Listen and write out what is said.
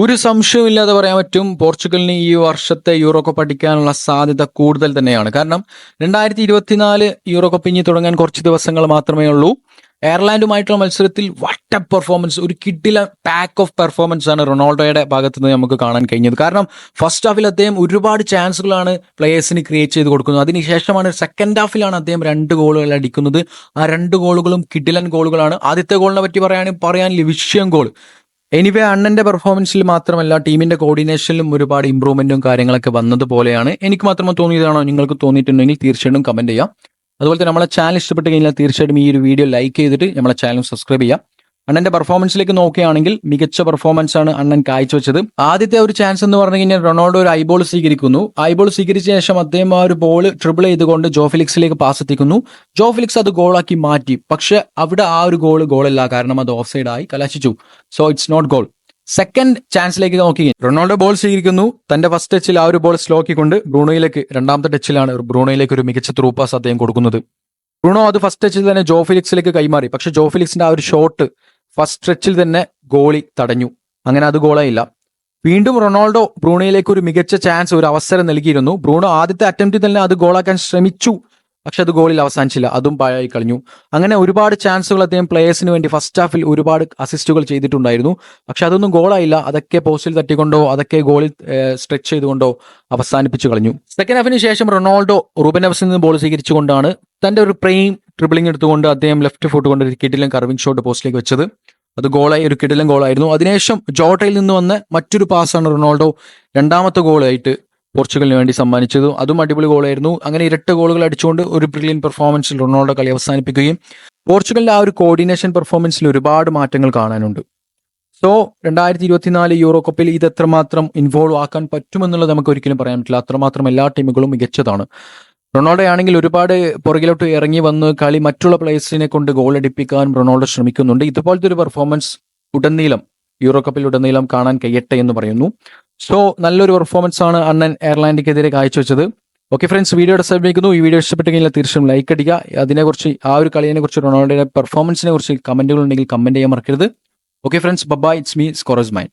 ഒരു സംശയമില്ലാതെ പറയാൻ പറ്റും പോർച്ചുഗലിന് ഈ വർഷത്തെ യൂറോ കപ്പ് അടിക്കാനുള്ള സാധ്യത കൂടുതൽ തന്നെയാണ്. കാരണം 2024 യൂറോ കപ്പ് ഇനി തുടങ്ങാൻ കുറച്ച് ദിവസങ്ങൾ മാത്രമേ ഉള്ളൂ. എയർലൻഡുമായിട്ടുള്ള മത്സരത്തിൽ വട്ട പെർഫോമൻസ്, ഒരു കിഡില പാക്ക് ഓഫ് പെർഫോമൻസ് ആണ് റൊണാൾഡോയുടെ ഭാഗത്ത് നിന്ന് നമുക്ക് കാണാൻ കഴിഞ്ഞത്. കാരണം ഫസ്റ്റ് ഹാഫിൽ അദ്ദേഹം ഒരുപാട് ചാൻസുകളാണ് പ്ലേയേഴ്സിന് ക്രിയേറ്റ് ചെയ്ത് കൊടുക്കുന്നത്. അതിനുശേഷമാണ് സെക്കൻഡ് ഹാഫിലാണ് അദ്ദേഹം 2 ഗോളുകൾ അടിക്കുന്നത്. ആ 2 ഗോളുകളും കിഡിലൻ ഗോളുകളാണ്. ആദ്യത്തെ ഗോളിനെ പറ്റി പറയാനില്ല, വിഷയം ഗോൾ. എനിവേ അണ്ണന്റെ പെർഫോമൻസിൽ മാത്രമല്ല ടീമിന്റെ കോർഡിനേഷനിലും ഒരുപാട് ഇമ്പ്രൂവ്മെന്റും കാര്യങ്ങളൊക്കെ വന്നതുപോലെയാണ് എനിക്ക് മാത്രം തോന്നിയതാണോ, നിങ്ങൾക്ക് തോന്നിയിട്ടുണ്ടെങ്കിൽ തീർച്ചയായിട്ടും കമന്റ് ചെയ്യാം. അതുപോലെ തന്നെ നമ്മളെ ചാനൽ ഇഷ്ടപ്പെട്ട് കഴിഞ്ഞാൽ തീർച്ചയായിട്ടും ഈ ഒരു വീഡിയോ ലൈക്ക് ചെയ്തിട്ട് നമ്മളെ ചാനൽ സബ്സ്ക്രൈബ് ചെയ്യാം. അണ്ണന്റെ പെർഫോമൻസിലേക്ക് നോക്കുകയാണെങ്കിൽ മികച്ച പെർഫോമൻസ് ആണ് അണ്ണൻ കാഴ്ചവെച്ചത്. ആദ്യത്തെ ഒരു ചാൻസ് എന്ന് പറഞ്ഞു കഴിഞ്ഞാൽ റൊണാൾഡോ ഒരു ഐബോൾ സ്വീകരിക്കുന്നു. ഐബോൾ സ്വീകരിച്ച ശേഷം അദ്ദേഹം ആ ഒരു ബോൾ ട്രിബിൾ ചെയ്തുകൊണ്ട് ജോ ഫെലിക്സിലേക്ക് പാസ് എത്തിക്കുന്നു. ജോ ഫെലിക്സ് അത് ഗോളാക്കി മാറ്റി. പക്ഷെ അവിടെ ആ ഒരു ഗോളല്ല, കാരണം അത് ഓഫ് സൈഡ് ആയി കലാശിച്ചു. So it's not goal. Second ചാൻസിലേക്ക് നോക്കി റൊണാൾഡോ ബോൾ സ്വീകരിക്കുന്നു. തന്റെ ഫസ്റ്റ് ടച്ചിൽ ആ ഒരു ബോൾ സ്ലോക്കിക്കൊണ്ട് ബ്രൂണോയിലേക്ക്, രണ്ടാമത്തെ ടച്ചിലാണ് ബ്രൂണോയിലേക്ക് ഒരു മികച്ച ത്രൂ പാസ് അദ്ദേഹം കൊടുക്കുന്നത്. ബ്രൂണോ അത് ഫസ്റ്റ് ടച്ചിൽ തന്നെ ജോ ഫെലിക്സിലേക്ക് കൈമാറി. പക്ഷെ ജോ ഫെലിക്സിന്റെ ആ ഒരു ഷോട്ട് ഫസ്റ്റ് ടച്ചിൽ തന്നെ ഗോളി തടഞ്ഞു. അങ്ങനെ അത് ഗോളായില്ല. വീണ്ടും റൊണാൾഡോ ബ്രൂണോയിലേക്ക് ഒരു മികച്ച ചാൻസ്, ഒരു അവസരം നൽകിയിരുന്നു. ബ്രൂണോ ആദ്യത്തെ അറ്റംപ്റ്റിൽ തന്നെ അത് ഗോളാക്കാൻ ശ്രമിച്ചു. പക്ഷെ അത് ഗോളിൽ അവസാനിച്ചില്ല, അതും പാഴായി കളഞ്ഞു. അങ്ങനെ ഒരുപാട് ചാൻസുകൾ അദ്ദേഹം പ്ലേയേഴ്സിന് വേണ്ടി ഫസ്റ്റ് ഹാഫിൽ ഒരുപാട് അസിസ്റ്റുകൾ ചെയ്തിട്ടുണ്ടായിരുന്നു. പക്ഷെ അതൊന്നും ഗോളായില്ല. അതൊക്കെ പോസ്റ്റിൽ തട്ടിക്കൊണ്ടോ അതൊക്കെ ഗോളിൽ സ്ട്രെച്ച് ചെയ്തുകൊണ്ടോ അവസാനിപ്പിച്ചു കളഞ്ഞു. സെക്കൻഡ് ഹാഫിന് ശേഷം റൊണാൾഡോ റൂബൻ നെവസിൽ നിന്ന് ബോൾ സ്വീകരിച്ചുകൊണ്ടാണ് തന്റെ ഒരു പ്രെയിം ട്രിബിളിംഗ് എടുത്തുകൊണ്ട് അദ്ദേഹം ലെഫ്റ്റ് ഫുട്ട് കൊണ്ട് ഒരു കിടിലൻ കർവിംഗ് ഷോട്ട് പോസ്റ്റിലേക്ക് വെച്ചത്. അത് ഗോളായി, ഒരു കിടിലൻ ഗോളായിരുന്നു. അതിനുശേഷം ജോട്ടയിൽ നിന്ന് വന്ന മറ്റൊരു പാസ്സാണ് റൊണാൾഡോ രണ്ടാമത്തെ ഗോളായിട്ട് പോർച്ചുഗലിന് വേണ്ടി സമ്മാനിച്ചത്. അതും അടിപൊളി ഗോളായിരുന്നു. അങ്ങനെ 2 ഗോളുകൾ അടിച്ചുകൊണ്ട് ഒരു ബ്രില്യൻ പെർഫോമൻസിൽ റൊണാൾഡോ കളി അവസാനിപ്പിക്കുകയും പോർച്ചുഗലിന്റെ ആ ഒരു കോർഡിനേഷൻ പെർഫോമൻസിൽ ഒരുപാട് മാറ്റങ്ങൾ കാണാനുണ്ട്. സോ 2024 യൂറോ കപ്പിൽ ഇത് എത്രമാത്രം ഇൻവോൾവ് ആക്കാൻ പറ്റുമെന്നുള്ളത് നമുക്ക് ഒരിക്കലും പറയാൻ പറ്റില്ല. അത്രമാത്രം എല്ലാ ടീമുകളും മികച്ചതാണ്. റൊണാൾഡോ ആണെങ്കിൽ ഒരുപാട് പുറകിലോട്ട് ഇറങ്ങി വന്ന് കളി മറ്റുള്ള പ്ലേയേഴ്സിനെ കൊണ്ട് ഗോൾ അടിപ്പിക്കാൻ റൊണാൾഡോ ശ്രമിക്കുന്നുണ്ട്. ഇതുപോലത്തെ ഒരു പെർഫോമൻസ് യൂറോ കപ്പിൽ ഉടനീളം കാണാൻ കഴിയട്ടെ എന്ന് പറയുന്നു. സോ നല്ലൊരു പെർഫോമൻസ് ആണ് അണ്ണൻ എയർലൻഡിനെതിരെ കാഴ്ചവെച്ചത്. ഓക്കെ ഫ്രണ്ട്സ്, വീഡിയോയുടെ സമീപിക്കുന്നു. ഈ വീഡിയോ ഇഷ്ടപ്പെട്ട് കഴിഞ്ഞാൽ തീർച്ചയായും ലൈക്ക് അടിക്കുക. അതിനെക്കുറിച്ച്, ആ ഒരു കളിയെ കുറിച്ച്, റൊണാൾഡോയുടെ പെർഫോമൻസിനെ കുറിച്ച് കമന്റുകൾ ഉണ്ടെങ്കിൽ കമന്റ് ചെയ്യാൻ മറക്കരുത്. Okay friends, bye. It's me സ്കോറേഴ്സ് മൈൻ.